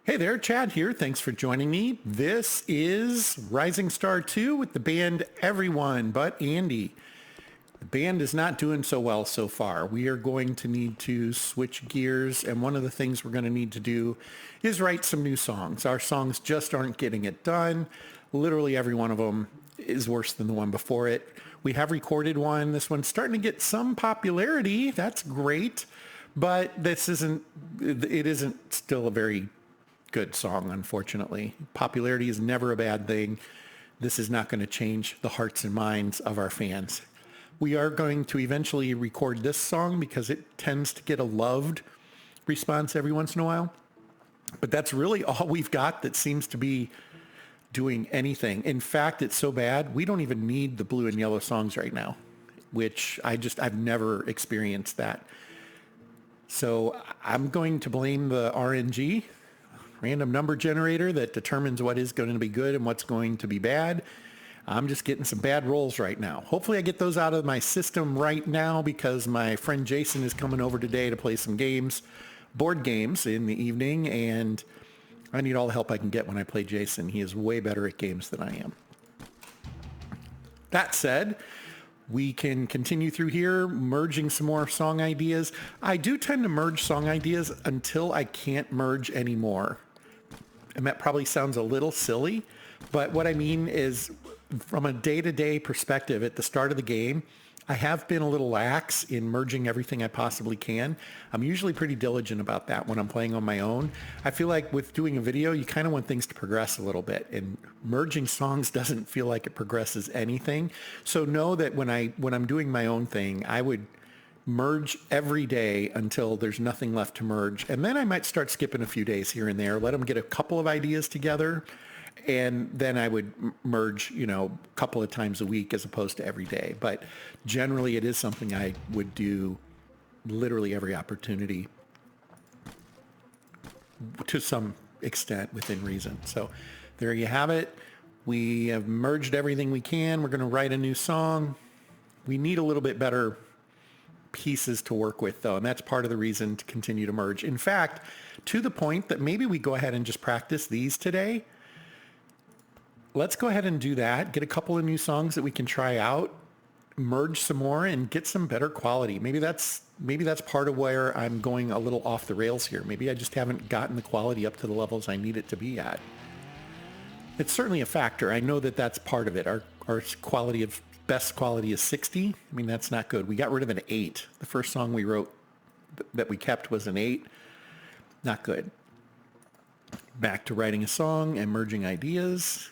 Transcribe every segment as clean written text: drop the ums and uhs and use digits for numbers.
Hey there, Chad here. Thanks for joining me. This is Rising Star 2 with the band Everyone But Andy. The band is not doing so well so far. We are going to need to switch gears, and one of the things we're going to need to do is write some new songs. Our songs just aren't getting it done. Literally every one of them is worse than the one before it. We have recorded one. This one's starting to get some popularity. That's great. But it isn't still a very good song, unfortunately. Popularity is never a bad thing. This is not going to change the hearts and minds of our fans. We are going to eventually record this song because it tends to get a loved response every once in a while. But that's really all we've got that seems to be doing anything. In fact, it's so bad, we don't even need the blue and yellow songs right now, which I've never experienced that. So I'm going to blame the RNG, random number generator, that determines what is going to be good and what's going to be bad. I'm just getting some bad rolls right now. Hopefully I get those out of my system right now because my friend Jason is coming over today to play some games, board games in the evening, and I need all the help I can get when I play Jason. He is way better at games than I am. That said, we can continue through here, merging some more song ideas. I do tend to merge song ideas until I can't merge anymore. And that probably sounds a little silly, but what I mean is from a day-to-day perspective at the start of the game, I have been a little lax in merging everything I possibly can. I'm usually pretty diligent about that when I'm playing on my own. I feel like with doing a video, you kind of want things to progress a little bit, and merging songs doesn't feel like it progresses anything. So know that when I'm doing my own thing, I would merge every day until there's nothing left to merge. And then I might start skipping a few days here and there, let them get a couple of ideas together. And then I would merge, a couple of times a week as opposed to every day. But generally it is something I would do literally every opportunity to some extent within reason. So there you have it. We have merged everything we can. We're going to write a new song. We need a little bit better pieces to work with, though, and that's part of the reason to continue to merge. In fact, to the point that maybe we go ahead and just practice these today. Let's go ahead and do that. Get a couple of new songs that we can try out, merge some more, and get some better quality. Maybe that's part of where I'm going a little off the rails here. Maybe I just haven't gotten the quality up to the levels I need it to be at. It's certainly a factor. I know that that's part of it. Our quality of best quality is 60. I mean, that's not good. We got rid of an 8. The first song we wrote that we kept was an 8. Not good. Back to writing a song and merging ideas.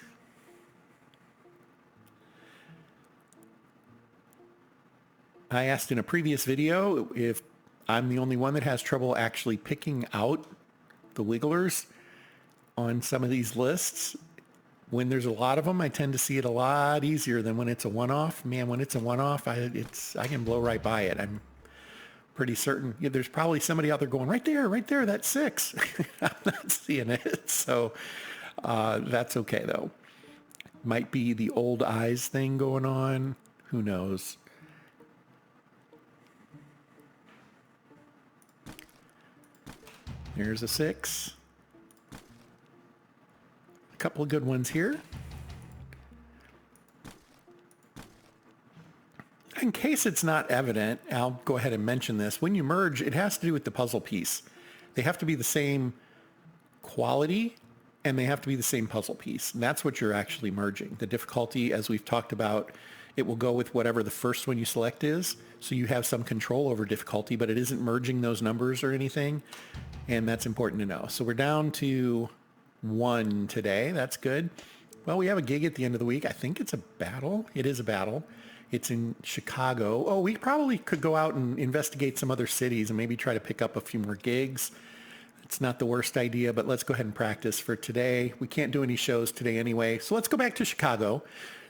I asked in a previous video if I'm the only one that has trouble actually picking out the wigglers on some of these lists. When there's a lot of them, I tend to see it a lot easier than when it's a one-off. Man, when it's a one-off, I can blow right by it. I'm pretty certain. There's probably somebody out there going, right there, that's 6. I'm not seeing it. So that's okay, though. Might be the old eyes thing going on. Who knows? There's a 6. A couple of good ones here. In case it's not evident, I'll go ahead and mention this. When you merge, it has to do with the puzzle piece. They have to be the same quality, and they have to be the same puzzle piece. And that's what you're actually merging. The difficulty, as we've talked about, it will go with whatever the first one you select is. So you have some control over difficulty, but it isn't merging those numbers or anything. And that's important to know. So we're down to 1 today. That's good. Well, we have a gig at the end of the week. I think it's a battle. It is a battle. It's in Chicago. Oh, we probably could go out and investigate some other cities and maybe try to pick up a few more gigs. It's not the worst idea, but let's go ahead and practice for today. We can't do any shows today anyway. So let's go back to Chicago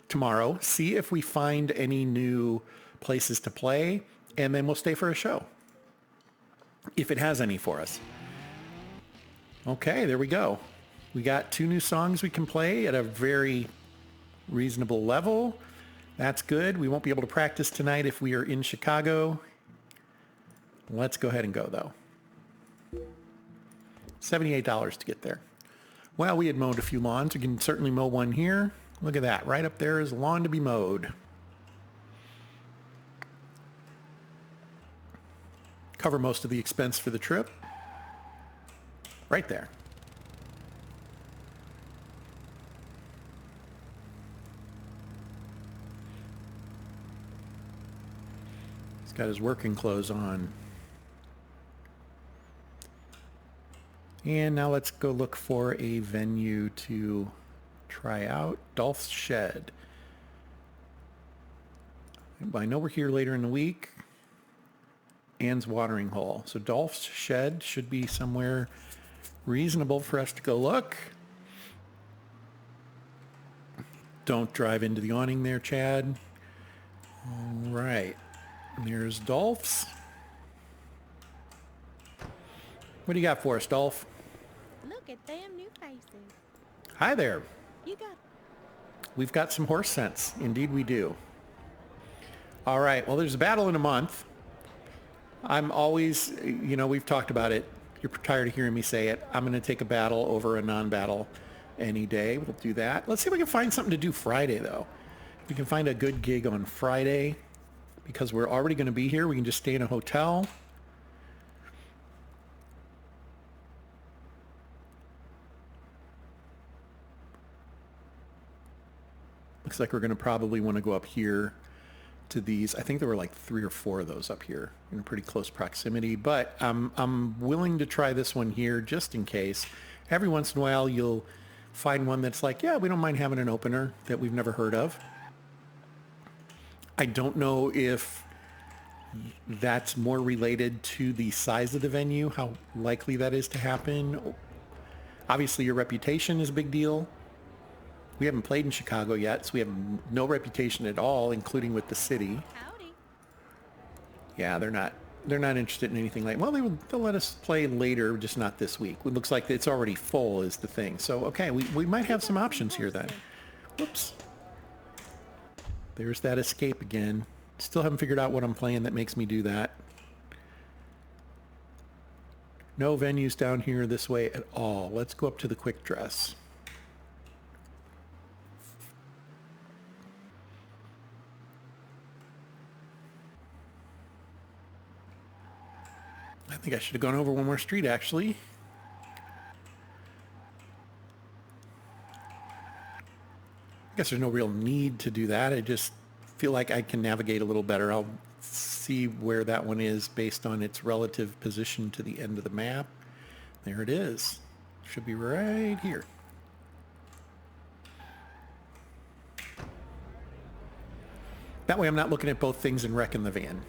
tomorrow, see if we find any new places to play, and then we'll stay for a show, if it has any for us. Okay, there we go. We got 2 new songs we can play at a very reasonable level. That's good. We won't be able to practice tonight if we are in Chicago. Let's go ahead and go, though. $78 to get there. Well, we had mowed a few lawns. We can certainly mow one here. Look at that. Right up there is a lawn to be mowed. Cover most of the expense for the trip. Right there. He's got his working clothes on. And now let's go look for a venue to try out. Dolph's Shed. I know we're here later in the week. Ann's Watering Hole. So Dolph's Shed should be somewhere reasonable for us to go look. Don't drive into the awning there, Chad. All right. There's Dolph's. What do you got for us, Dolph? Look at them new faces. Hi there. You got... We've got some horse sense. Indeed we do. All right. Well, there's a battle in a month. I'm always, we've talked about it. You're tired of hearing me say it. I'm going to take a battle over a non-battle any day. We'll do that. Let's see if we can find something to do Friday, though. If we can find a good gig on Friday, because we're already going to be here. We can just stay in a hotel. Looks like we're going to probably want to go up here to these. I think there were like 3 or 4 of those up here in pretty close proximity, but I'm willing to try this one here just in case. Every once in a while you'll find one that's like, yeah, we don't mind having an opener that we've never heard of. I don't know if that's more related to the size of the venue, how likely that is to happen. Obviously your reputation is a big deal. We haven't played in Chicago yet, so we have no reputation at all, including with the city. Howdy. Yeah, they're not interested in anything like, well, they'll let us play later, just not this week. It looks like it's already full is the thing. So, okay, we might have some options here then. Whoops. There's that escape again. Still haven't figured out what I'm playing that makes me do that. No venues down here this way at all. Let's go up to the Quick Dress. I think I should have gone over one more street, actually. I guess there's no real need to do that. I just feel like I can navigate a little better. I'll see where that one is based on its relative position to the end of the map. There it is. Should be right here. That way I'm not looking at both things and wrecking the van.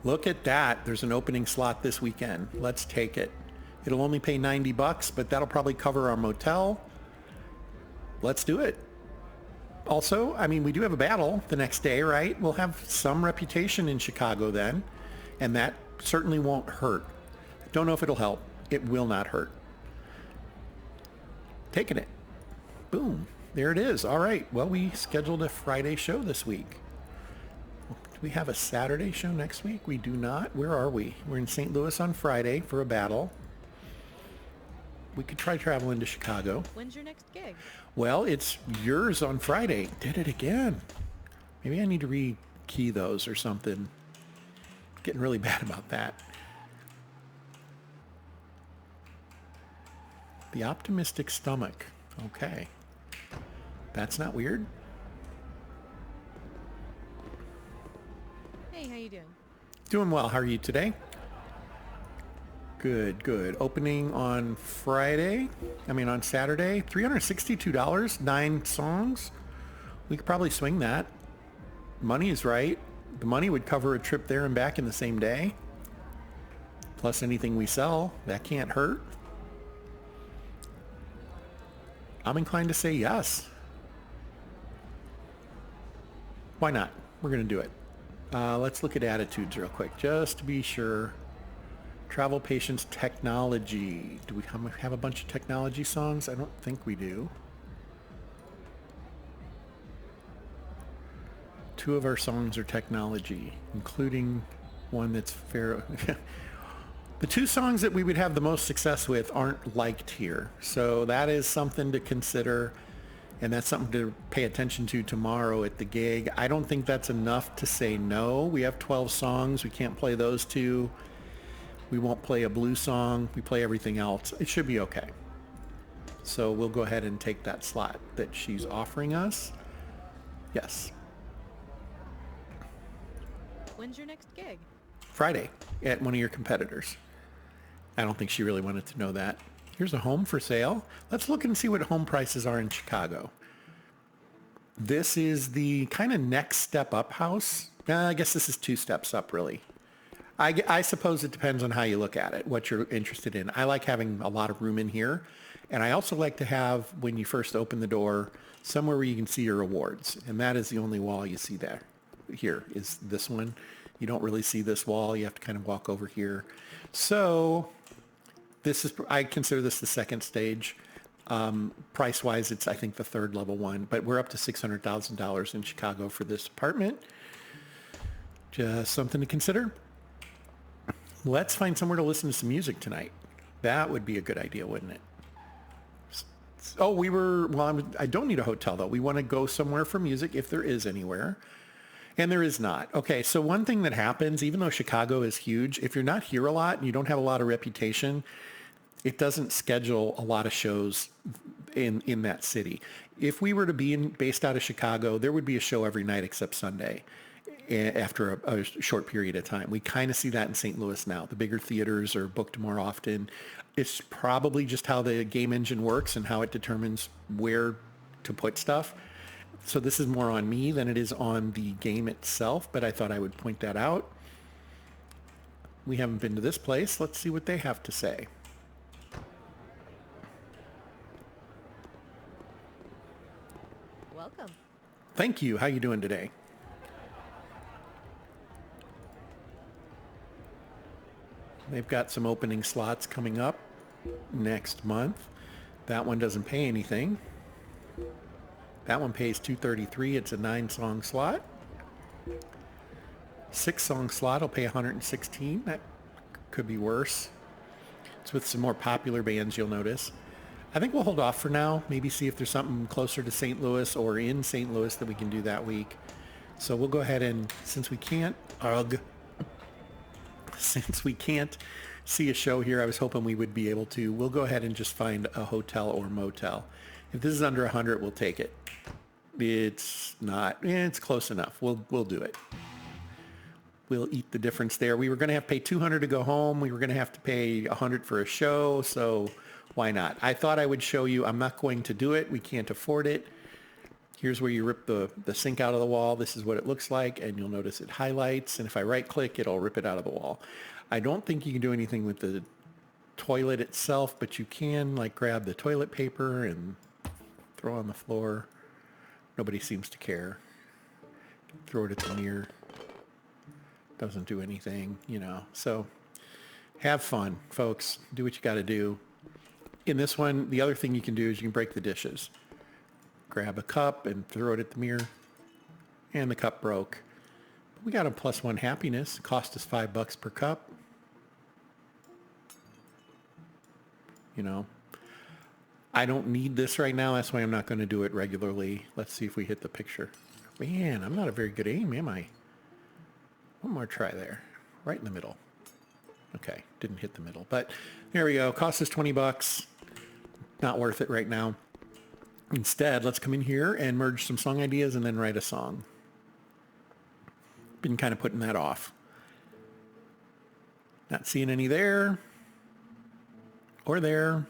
Look at that. There's an opening slot this weekend. Let's take it. It'll only pay $90, but that'll probably cover our motel. Let's do it. Also, I mean, we do have a battle the next day, right? We'll have some reputation in Chicago then, and that certainly won't hurt. Don't know if it'll help. It will not hurt. Taking it. Boom. There it is. All right. Well, we scheduled a Friday show this week. We have a Saturday show next week? We do not. Where are we? We're in St. Louis on Friday for a battle. We could try traveling to Chicago. When's your next gig? Well, it's yours on Friday. Did it again. Maybe I need to re-key those or something. Getting really bad about that. The Optimistic Stomach. Okay. That's not weird. Hey, how you doing? Doing well. How are you today? Good, good. Opening on Friday. On Saturday. $362, 9 songs. We could probably swing that. Money is right. The money would cover a trip there and back in the same day. Plus anything we sell. That can't hurt. I'm inclined to say yes. Why not? We're going to do it. Let's look at attitudes real quick, just to be sure. Travel Patience Technology. Do we have a bunch of technology songs? I don't think we do. 2 of our songs are technology, including one that's fair. The two songs that we would have the most success with aren't liked here. So that is something to consider. And that's something to pay attention to tomorrow at the gig. I don't think that's enough to say no. We have 12 songs. We can't play those two. We won't play a blue song. We play everything else. It should be okay. So we'll go ahead and take that slot that she's offering us. Yes. When's your next gig? Friday at one of your competitors. I don't think she really wanted to know that. Here's a home for sale. Let's look and see what home prices are in Chicago. This is the kind of next step up house. I guess this is 2 steps up, really. I suppose it depends on how you look at it, what you're interested in. I like having a lot of room in here. And I also like to have, when you first open the door, somewhere where you can see your awards. And that is the only wall you see there. Here is this one. You don't really see this wall. You have to kind of walk over here. So this is, I consider this the second stage. Price-wise, it's, I think, the third level one. But we're up to $600,000 in Chicago for this apartment. Just something to consider. Let's find somewhere to listen to some music tonight. That would be a good idea, wouldn't it? Oh, I don't need a hotel, though. We want to go somewhere for music if there is anywhere. And there is not. Okay, so one thing that happens, even though Chicago is huge, if you're not here a lot and you don't have a lot of reputation, it doesn't schedule a lot of shows in that city. If we were to be based out of Chicago, there would be a show every night except Sunday after a short period of time. We kind of see that in St. Louis now. The bigger theaters are booked more often. It's probably just how the game engine works and how it determines where to put stuff. So this is more on me than it is on the game itself, but I thought I would point that out. We haven't been to this place. Let's see what they have to say. Welcome. Thank you. How you doing today? They've got some opening slots coming up next month. That one doesn't pay anything. That one pays $233. It's a 9-song slot. 6-song slot will pay $116. That could be worse. It's with some more popular bands, you'll notice. I think we'll hold off for now. Maybe see if there's something closer to St. Louis or in St. Louis that we can do that week. So we'll go ahead and, since we can't see a show here, I was hoping we would be able to. We'll go ahead and just find a hotel or motel. If this is under 100, we'll take it. It's not. It's close enough. We'll do it. We'll eat the difference there. We were going to have to pay $200 to go home. We were going to have to pay $100 for a show. So why not? I thought I would show you. I'm not going to do it. We can't afford it. Here's where you rip the sink out of the wall. This is what it looks like, and you'll notice it highlights. And if I right-click, it'll rip it out of the wall. I don't think you can do anything with the toilet itself, but you can like grab the toilet paper and throw on the floor. Nobody seems to care. Throw it at the mirror. Doesn't do anything, you know. So have fun, folks. Do what you got to do. In this one, the other thing you can do is you can break the dishes. Grab a cup and throw it at the mirror. And the cup broke. But we got a +1 happiness. It cost us $5 per cup. You know. I don't need this right now. That's why I'm not going to do it regularly. Let's see if we hit the picture. Man, I'm not a very good aim, am I? One more try there. Right in the middle. Okay, didn't hit the middle. But there we go. Cost us $20. Not worth it right now. Instead, let's come in here and merge some song ideas and then write a song. Been kind of putting that off. Not seeing any there. Or there.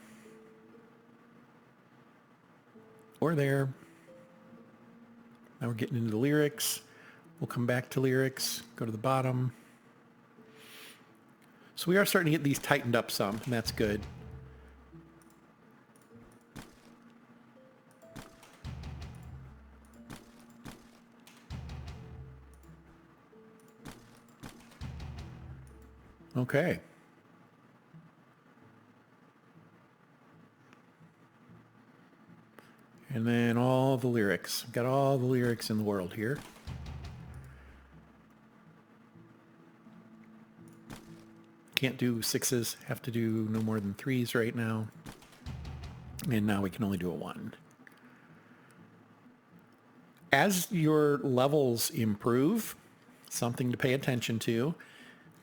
Or there. Now we're getting into the lyrics. We'll come back to lyrics, go to the bottom. So we are starting to get these tightened up some, and that's good. Okay. And then all the lyrics. Got all the lyrics in the world here. Can't do 6s, have to do no more than 3s right now. And now we can only do a 1. As your levels improve, something to pay attention to.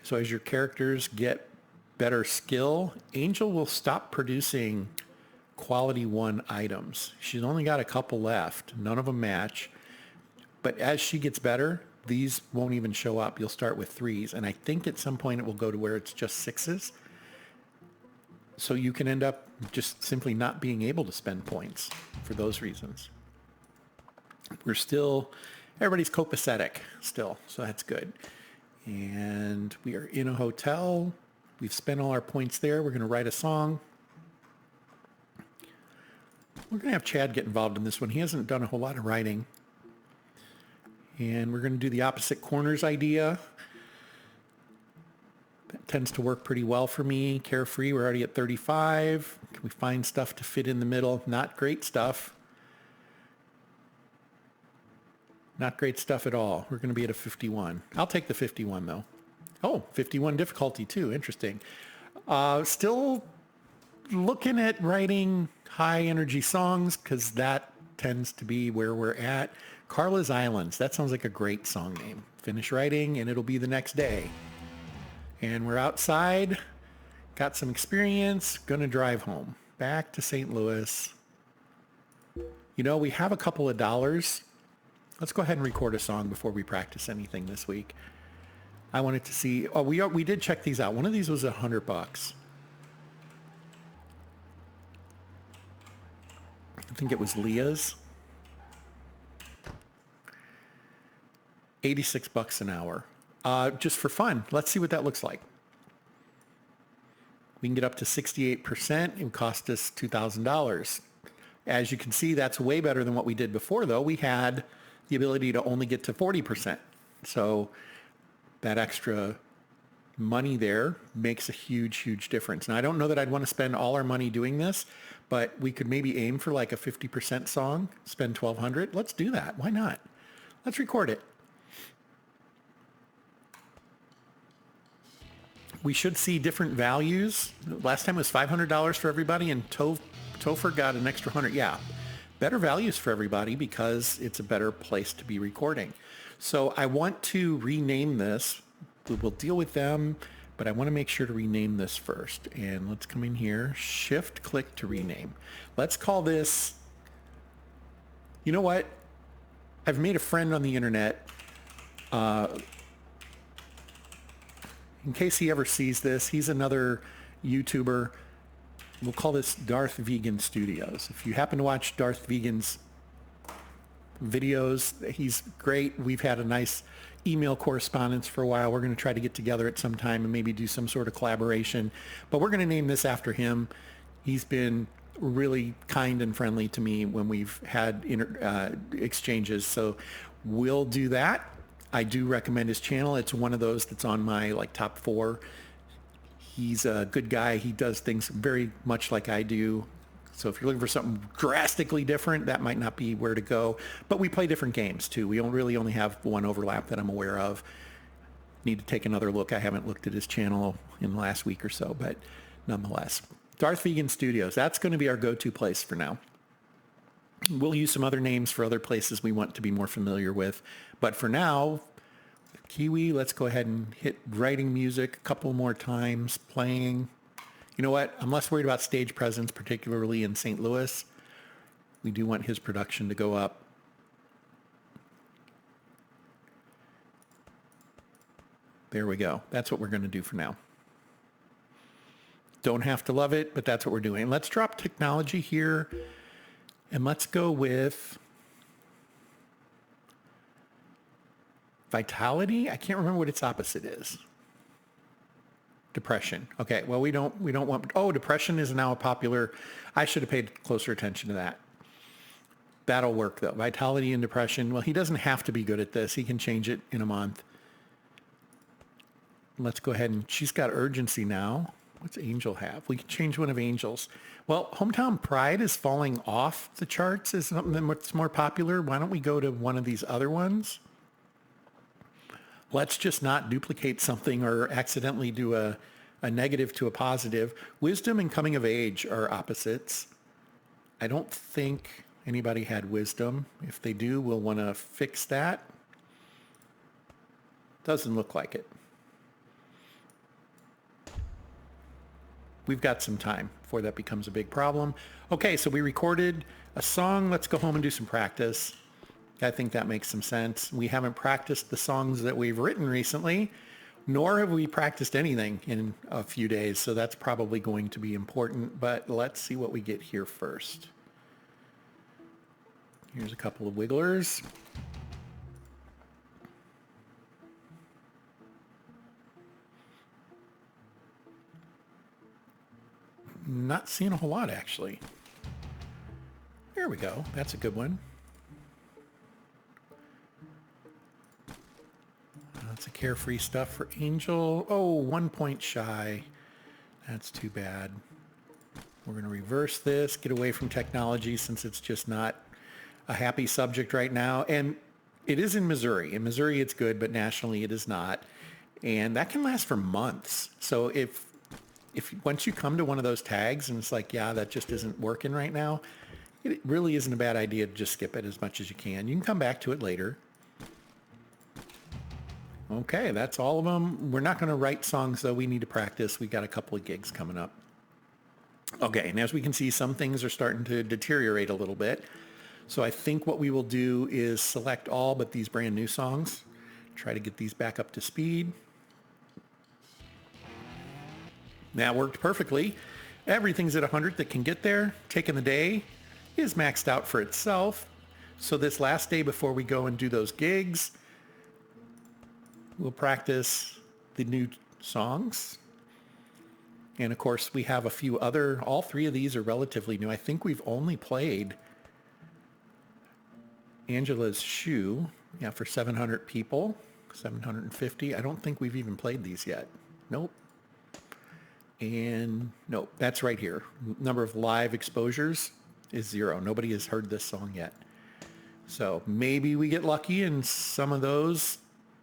So as your characters get better skill, Angel will stop producing quality 1 items. She's only got a couple left. None of them match. But as she gets better, these won't even show up. You'll start with 3s. And I think at some point it will go to where it's just 6s. So you can end up just simply not being able to spend points for those reasons. Everybody's copacetic still, so that's good. And we are in a hotel. We've spent all our points there. We're going to write a song. We're going to have Chad get involved in this one. He hasn't done a whole lot of writing. And we're going to do the opposite corners idea. That tends to work pretty well for me. Carefree, we're already at 35. Can we find stuff to fit in the middle? Not great stuff. Not great stuff at all. We're going to be at a 51. I'll take the 51 though. Oh, 51 difficulty too. Interesting. Still looking at writing high energy songs because that tends to be where we're at. Carla's Islands. That sounds like a great song name. Finish writing and it'll be the next day. And we're outside. Got some experience. Gonna drive home. Back to St. Louis. You know, we have a couple of dollars. Let's go ahead and record a song before we practice anything this week. I wanted to see. Oh, we did check these out. One of these was $100. I think it was Leah's. $86 an hour. Just for fun. Let's see what that looks like. We can get up to 68%. It would cost us $2,000. As you can see, that's way better than what we did before, though. We had the ability to only get to 40%. So that extra money there makes a huge, huge difference. Now, I don't know that I'd want to spend all our money doing this, but we could maybe aim for like a 50% song, spend $1,200. Let's do that. Why not? Let's record it. We should see different values. Last time it was $500 for everybody, and Topher got an extra 100. Yeah, better values for everybody because it's a better place to be recording. So I want to rename this. We'll deal with them, but I want to make sure to rename this first. And let's come in here, shift click to rename. Let's call this, you know what? I've made a friend on the internet. In case he ever sees this, he's another YouTuber. We'll call this Darth Vegan Studios. If you happen to watch Darth Vegan's videos, he's great. We've had a nice email correspondence for a while. We're going to try to get together at some time and maybe do some sort of collaboration. But we're going to name this after him. He's been really kind and friendly to me when we've had exchanges. So we'll do that. I do recommend his channel. It's one of those that's on my top 4. He's a good guy. He does things very much like I do. So if you're looking for something drastically different, that might not be where to go. But we play different games too. We don't really only have one overlap that I'm aware of. Need to take another look. I haven't looked at his channel in the last week or so, but nonetheless. Darth Vegan Studios. That's going to be our go-to place for now. We'll use some other names for other places we want to be more familiar with. But for now, Kiwi, let's go ahead and hit writing music a couple more times, playing. You know what? I'm less worried about stage presence, particularly in St. Louis. We do want his production to go up. There we go. That's what we're going to do for now. Don't have to love it, but that's what we're doing. Let's drop technology here, and let's go with vitality. I can't remember what its opposite is. Depression. Okay, well, we don't want, depression is now a popular, I should have paid closer attention to that. That'll work though. Vitality and depression. Well, he doesn't have to be good at this. He can change it in a month. Let's go ahead and, she's got urgency now. What's Angel have? We can change one of Angel's. Well, Hometown Pride is falling off the charts as something that's more popular. Why don't we go to one of these other ones? Let's just not duplicate something or accidentally do a a negative to a positive. Wisdom and coming of age are opposites. I don't think anybody had wisdom. If they do, we'll want to fix that. Doesn't look like it. We've got some time before that becomes a big problem. Okay, so we recorded a song. Let's go home and do some practice. I think that makes some sense. We haven't practiced the songs that we've written recently, nor have we practiced anything in a few days, so that's probably going to be important, but let's see what we get here first. Here's a couple of wigglers. Not seeing a whole lot, actually. There we go. That's a good one. That's a carefree stuff for Angel. Oh, 1 point shy. That's too bad. We're going to reverse this, get away from technology since it's just not a happy subject right now. And it is in Missouri. In Missouri, it's good, but nationally, it is not. And that can last for months. So if once you come to one of those tags and it's like, yeah, that just isn't working right now, it really isn't a bad idea to just skip it as much as you can. You can come back to it later. Okay, that's all of them. We're not going to write songs, though. We need to practice. We got a couple of gigs coming up. Okay, and as we can see, some things are starting to deteriorate a little bit. So I think what we will do is select all but these brand new songs. Try to get these back up to speed. That worked perfectly. Everything's at 100 that can get there. Taking the day is maxed out for itself. So this last day before we go and do those gigs, we'll practice the new songs. And of course, we have a few other, all three of these are relatively new. I think we've only played Angela's Shoe, yeah, for 700 people, 750. I don't think we've even played these yet. Nope. And nope, that's right here. Number of live exposures is 0. Nobody has heard this song yet. So maybe we get lucky and some of those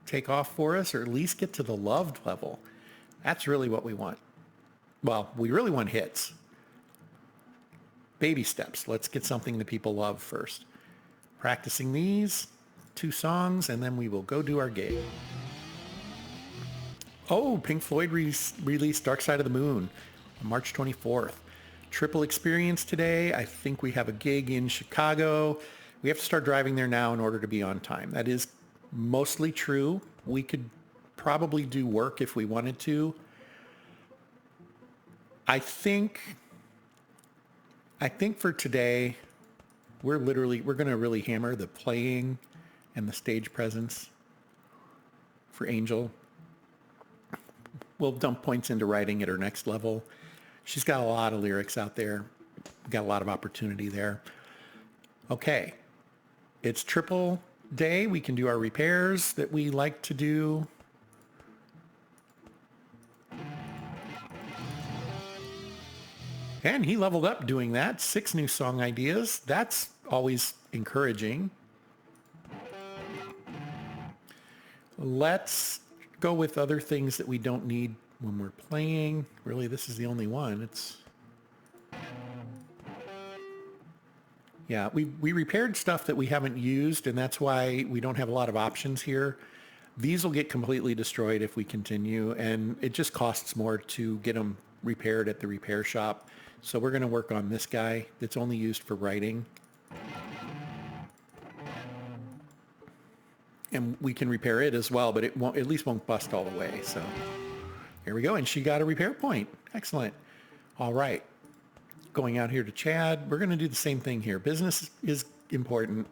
take off for us, or at least get to the loved level. That's really what we want. Well, we really want hits. Baby steps. Let's get something that people love first. Practicing these 2 songs, and then we will go do our gig. Oh, Pink Floyd released Dark Side of the Moon on March 24th. Triple experience today. I think we have a gig in Chicago. We have to start driving there now in order to be on time. That is mostly true. We could probably do work if we wanted to. I think for today, we're going to really hammer the playing and the stage presence for Angel. We'll dump points into writing at her next level. She's got a lot of lyrics out there. We've got a lot of opportunity there. Okay. It's triple day. We can do our repairs that we like to do. And he leveled up doing that. 6 new song ideas. That's always encouraging. Let's go with other things that we don't need when we're playing. Really, this is the only one. Yeah, we repaired stuff that we haven't used, and that's why we don't have a lot of options here. These will get completely destroyed if we continue, and it just costs more to get them repaired at the repair shop. So we're going to work on this guy that's only used for writing. And we can repair it as well, but it won't, at least won't bust all the way. So here we go. And she got a repair point. Excellent. All right. Going out here to Chad. We're going to do the same thing here. Business is important.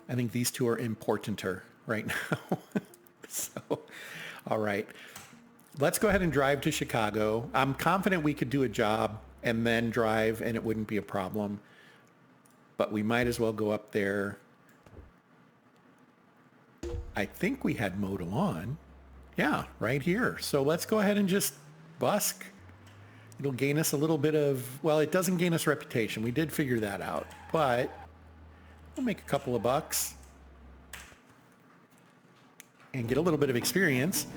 I think these two are importanter right now. So, all right. Let's go ahead and drive to Chicago. I'm confident we could do a job and then drive and it wouldn't be a problem. But we might as well go up there. I think we had mowed lawn. Yeah, right here. So let's go ahead and just busk. It'll gain us a little bit of, well, it doesn't gain us reputation. We did figure that out, but we'll make a couple of bucks and get a little bit of experience.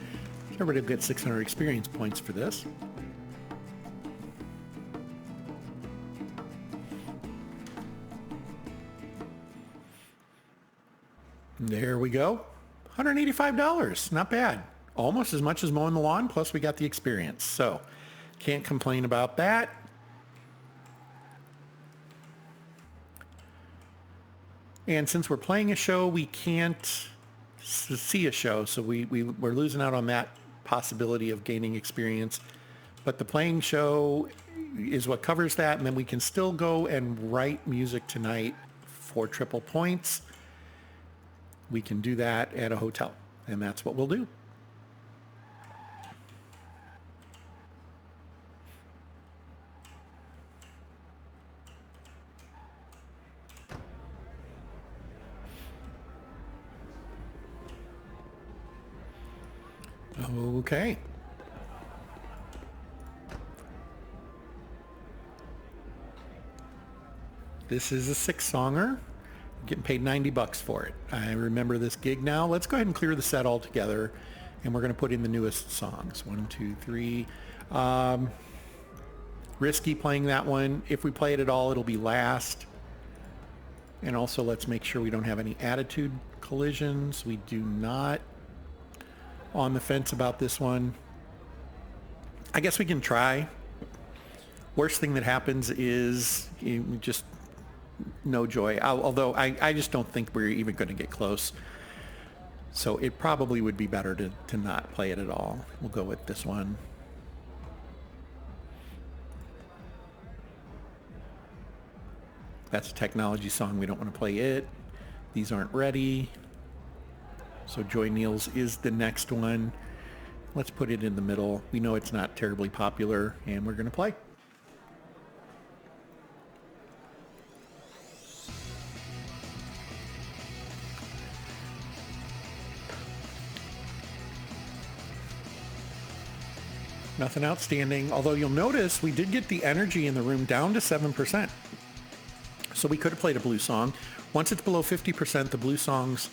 Everybody will get 600 experience points for this. There we go. $185. Not bad. Almost as much as mowing the lawn, plus we got the experience. So can't complain about that. And since we're playing a show, we can't see a show. So we're losing out on that possibility of gaining experience. But the playing show is what covers that. And then we can still go and write music tonight for triple points. We can do that at a hotel. And that's what we'll do. Okay. This is a 6-songer. Getting paid $90 for it. I remember this gig now. Let's go ahead and clear the set altogether, and we're going to put in the newest songs. 1, 2, 3. Risky playing that one. If we play it at all, it'll be last. And also, let's make sure we don't have any attitude collisions. We do not. On the fence about this one. I guess we can try. Worst thing that happens is just no joy. Although I just don't think we're even going to get close. So it probably would be better to not play it at all. We'll go with this one. That's a technology song. We don't want to play it. These aren't ready. So Joy Neal's is the next one. Let's put it in the middle. We know it's not terribly popular, and we're going to play. Nothing outstanding, although you'll notice we did get the energy in the room down to 7%. So we could have played a blue song. Once it's below 50%, the blue songs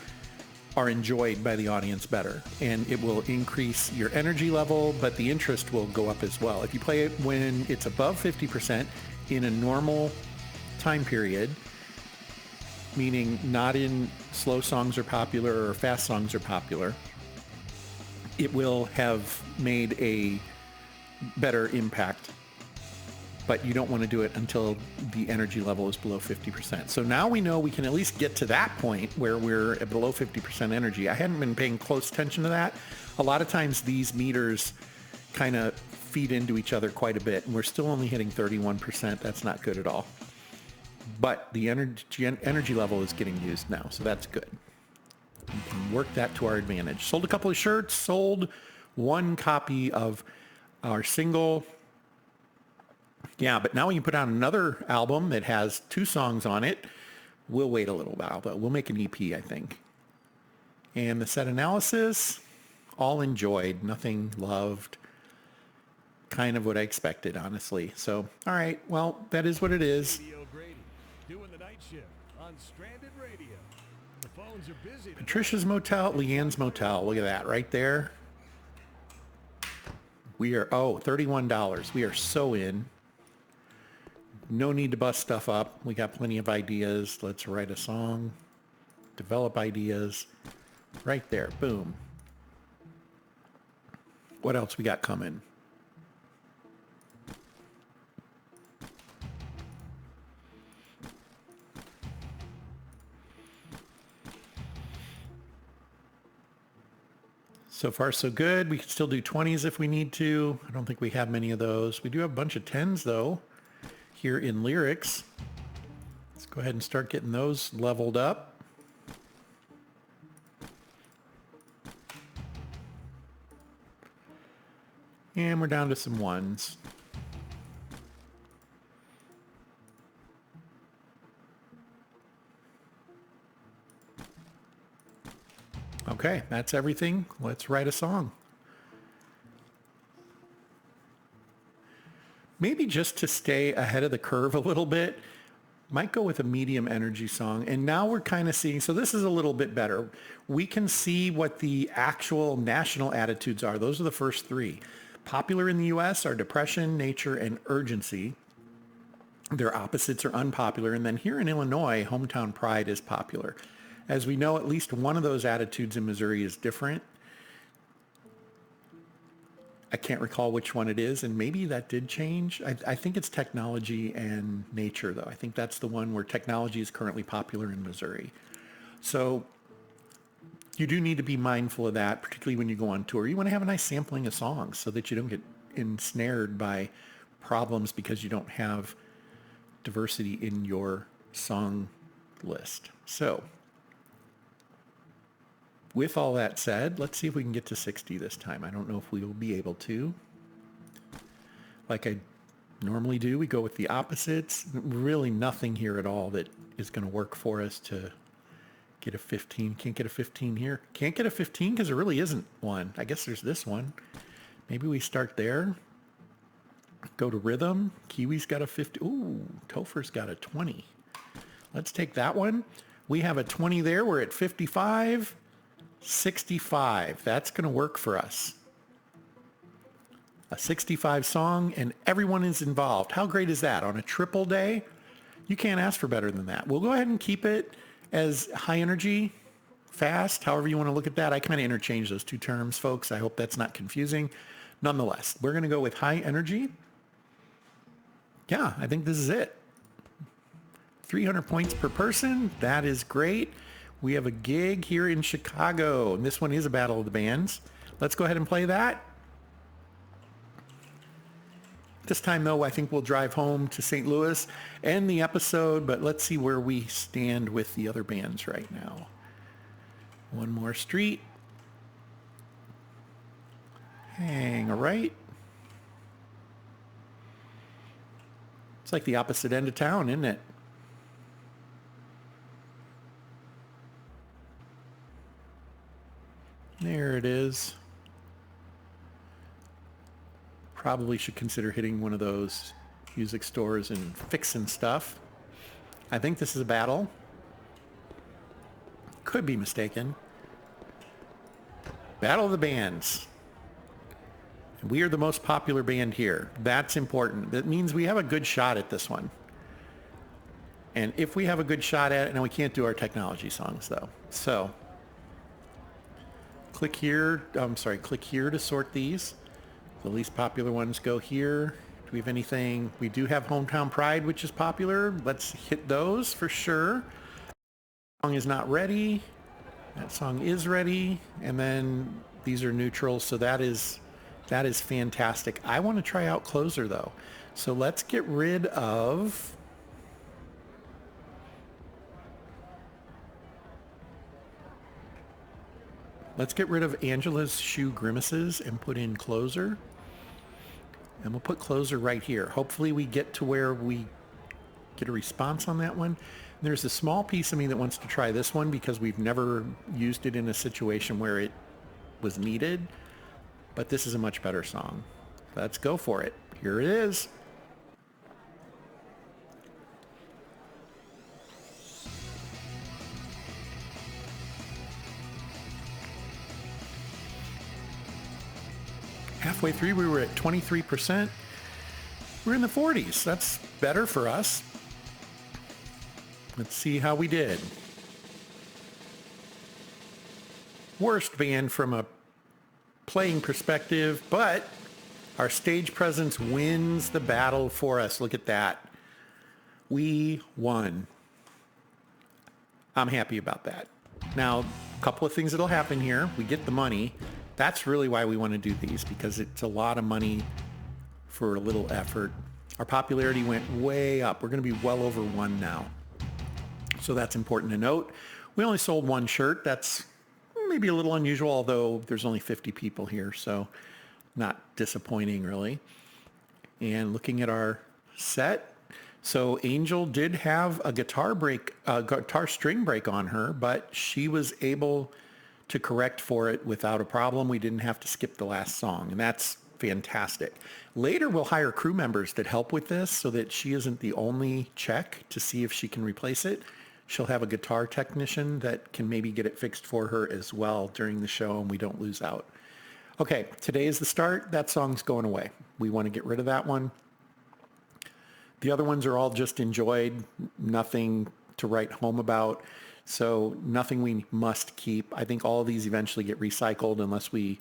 are enjoyed by the audience better, and it will increase your energy level, but the interest will go up as well. If you play it when it's above 50% in a normal time period, meaning not in slow songs are popular or fast songs are popular, it will have made a better impact. But you don't want to do it until the energy level is below 50%. So now we know we can at least get to that point where we're at below 50% energy. I hadn't been paying close attention to that. A lot of times these meters kind of feed into each other quite a bit, and we're still only hitting 31%. That's not good at all. But the energy level is getting used now, so that's good. We can work that to our advantage. Sold a couple of shirts, sold one copy of our single. Yeah, but now we can put out another album that has 2 songs on it. We'll wait a little while, but we'll make an EP, I think. And the set analysis, all enjoyed, nothing loved. Kind of what I expected, honestly. So, all right, well, that is what it is. Doing the night shift on Stranded Radio. The phones are busy. Patricia's Motel, Leanne's Motel. Look at that right there. We are, $31. We are so in. No need to bust stuff up. We got plenty of ideas. Let's write a song. Develop ideas. Right there. Boom. What else we got coming? So far, so good. We can still do 20s if we need to. I don't think we have many of those. We do have a bunch of 10s, though, here in lyrics. Let's go ahead and start getting those leveled up. And we're down to some 1s. Okay, that's everything. Let's write a song. Maybe just to stay ahead of the curve a little bit, Might go with a medium energy song. And now we're kind of seeing, so this is a little bit better. We can see what the actual national attitudes are. Those are the first three. Popular in the U.S. are depression, nature, and urgency. Their opposites are unpopular. And then here in Illinois, hometown pride is popular. As we know, at least one of those attitudes in Missouri is different. I can't recall which one it is, and maybe that did change. I think it's technology and nature, though. I think that's the one where technology is currently popular in Missouri. So you do need to be mindful of that, particularly when you go on tour. You want to have a nice sampling of songs so that you don't get ensnared by problems because you don't have diversity in your song list. So with all that said, let's see if we can get to 60 this time. I don't know if we will be able to. Like I normally do, we go with the opposites. Really nothing here at all that is going to work for us to get a 15. Can't get a 15 here. Can't get a 15 because there really isn't one. I guess there's this one. Maybe we start there. Go to rhythm. Kiwi's got a 50. Ooh, Topher's got a 20. Let's take that one. We have a 20 there. We're at 55. 65. That's going to work for us. A 65 song and everyone is involved. How great is that? On a triple day, you can't ask for better than that. We'll go ahead and keep it as high energy, fast, however you want to look at that. I kind of interchange those two terms, folks. I hope that's not confusing. Nonetheless, we're going to go with high energy. Yeah, I think this is it. 300 points per person. That is great. We have a gig here in Chicago, and this one is a Battle of the Bands. Let's go ahead and play that. This time, though, I think we'll drive home to St. Louis, end the episode, but let's see where we stand with the other bands right now. One more street. Hang a right. It's like the opposite end of town, isn't it? There it is. Probably should consider hitting one of those music stores and fixing stuff. I think this is a battle. Could be mistaken. Battle of the Bands. We are the most popular band here. That's important. That means we have a good shot at this one. And if we have a good shot at it, now we can't do our technology songs though. So click here to sort these. The least popular ones go here. Do we have anything? We do have Hometown Pride, which is popular. Let's hit those for sure. That song is not ready. That song is ready. And then these are neutral, so that is fantastic. I want to try out Closer though. So let's get rid of Angela's Shoe Grimaces and put in Closer. And we'll put Closer right here. Hopefully we get to where we get a response on that one. And there's a small piece of me that wants to try this one because we've never used it in a situation where it was needed. But this is a much better song. Let's go for it. Here it is. Halfway through, we were at 23%. We're in the 40s. That's better for us. Let's see how we did. Worst band from a playing perspective, but our stage presence wins the battle for us. Look at that. We won. I'm happy about that. Now, a couple of things that'll happen here. We get the money. That's really why we want to do these, because it's a lot of money for a little effort. Our popularity went way up. We're going to be well over 1 now. So that's important to note. We only sold 1 shirt. That's maybe a little unusual, although there's only 50 people here, so not disappointing really. And looking at our set, so Angel did have a guitar string break on her, but she was able to correct for it without a problem. We didn't have to skip the last song, and that's fantastic. Later, we'll hire crew members that help with this so that she isn't the only check to see if she can replace it. She'll have a guitar technician that can maybe get it fixed for her as well during the show, and we don't lose out. Okay, today is the start. That song's going away. We want to get rid of that one. The other ones are all just enjoyed, nothing to write home about, so nothing we must keep. I think all of these eventually get recycled unless we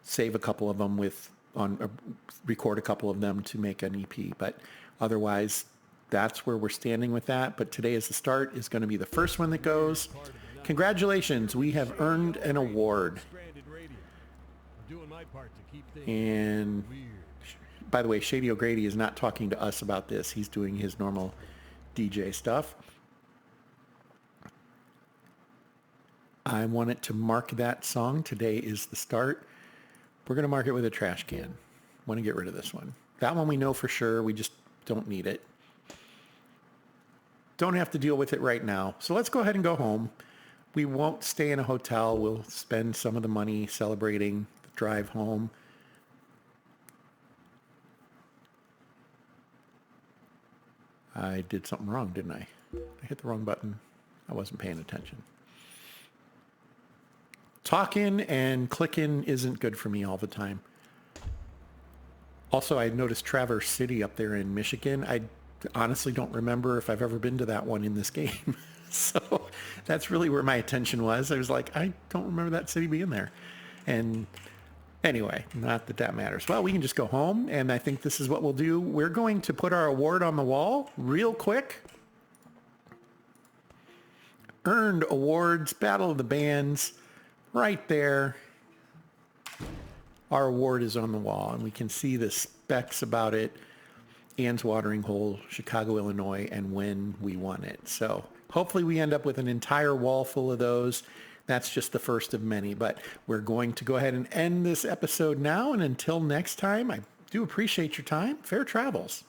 save a couple of them record a couple of them to make an EP. But otherwise, that's where we're standing with that. But today is the start is going to be the first one that goes. Congratulations, we have earned an award. And by the way, Shady O'Grady is not talking to us about this. He's doing his normal DJ stuff. I wanted to mark that song. Today is the start. We're going to mark it with a trash can. Want to get rid of this one. That one we know for sure. We just don't need it. Don't have to deal with it right now. So let's go ahead and go home. We won't stay in a hotel. We'll spend some of the money celebrating the drive home. I did something wrong, didn't I? I hit the wrong button. I wasn't paying attention. Talking and clicking isn't good for me all the time. Also, I noticed Traverse City up there in Michigan. I honestly don't remember if I've ever been to that one in this game. So that's really where my attention was. I was like, I don't remember that city being there. And anyway, not that that matters. Well, we can just go home, and I think this is what we'll do. We're going to put our award on the wall real quick. Earned awards, Battle of the Bands, right there. Our award is on the wall, and we can see the specs about it. Ann's Watering Hole, Chicago, Illinois, and when we won it. So hopefully we end up with an entire wall full of those. That's just the first of many, but we're going to go ahead and end this episode now. And until next time, I do appreciate your time. Fair travels.